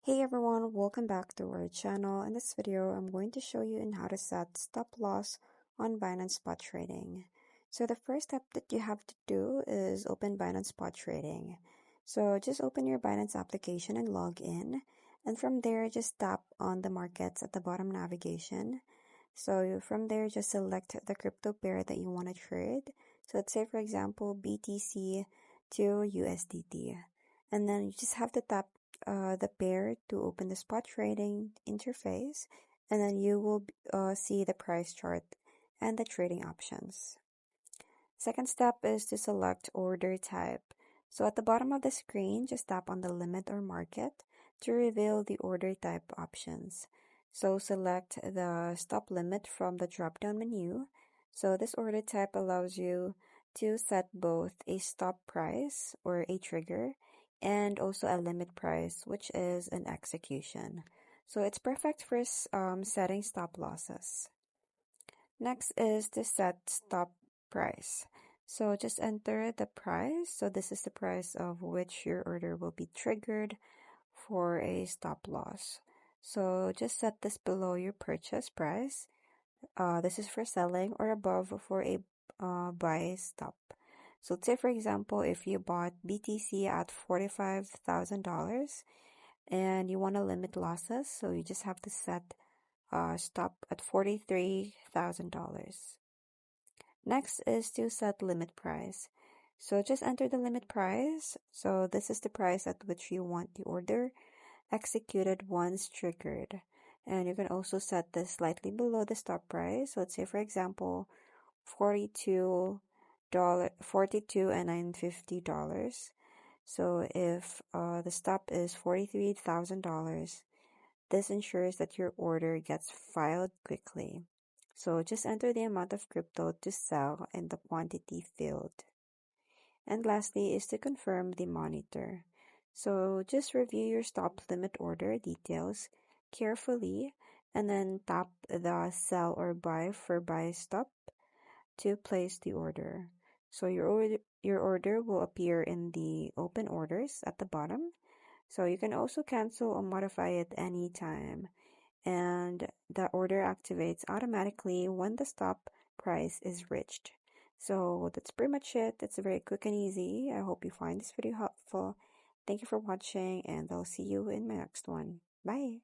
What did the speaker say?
Hey everyone, welcome back to our channel. In this video, I'm going to show you on how to set stop loss on Binance Spot Trading. So the first step that you have to do is open Binance Spot Trading. So just open your Binance application and log in. And from there, just tap on the markets at the bottom navigation. So from there, just select the crypto pair that you want to trade. So let's say, for example, BTC to USDT. And then you just have to tap the pair to open the spot trading interface, and then you will see the price chart and the trading options. Second step is to select order type. So at the bottom of the screen, just tap on the limit or market to reveal the order type options. So select the stop limit from the drop-down menu. So this order type allows you to set both a stop price or a trigger and also a limit price, which is an execution. So it's perfect for setting stop losses. Next is to set stop price. So just enter the price. So this is the price of which your order will be triggered for a stop loss. So just set this below your purchase price. This is for selling, or above for a buy stop. So let's say, for example, if you bought BTC at $45,000 and you want to limit losses, so you just have to set stop at $43,000. Next is to set limit price. So just enter the limit price. So this is the price at which you want the order executed once triggered. And you can also set this slightly below the stop price. So let's say, for example, $42 and $950. So if the stop is $43,000, this ensures that your order gets filed quickly. So just enter the amount of crypto to sell in the quantity field. And lastly is to confirm the monitor. So just review your stop limit order details carefully and then tap the sell or buy for buy stop to place the order. So your order will appear in the open orders at the bottom. So you can also cancel or modify it anytime. And the order activates automatically when the stop price is reached. So that's pretty much it. It's very quick and easy. I hope you find this video helpful. Thank you for watching, and I'll see you in my next one. Bye!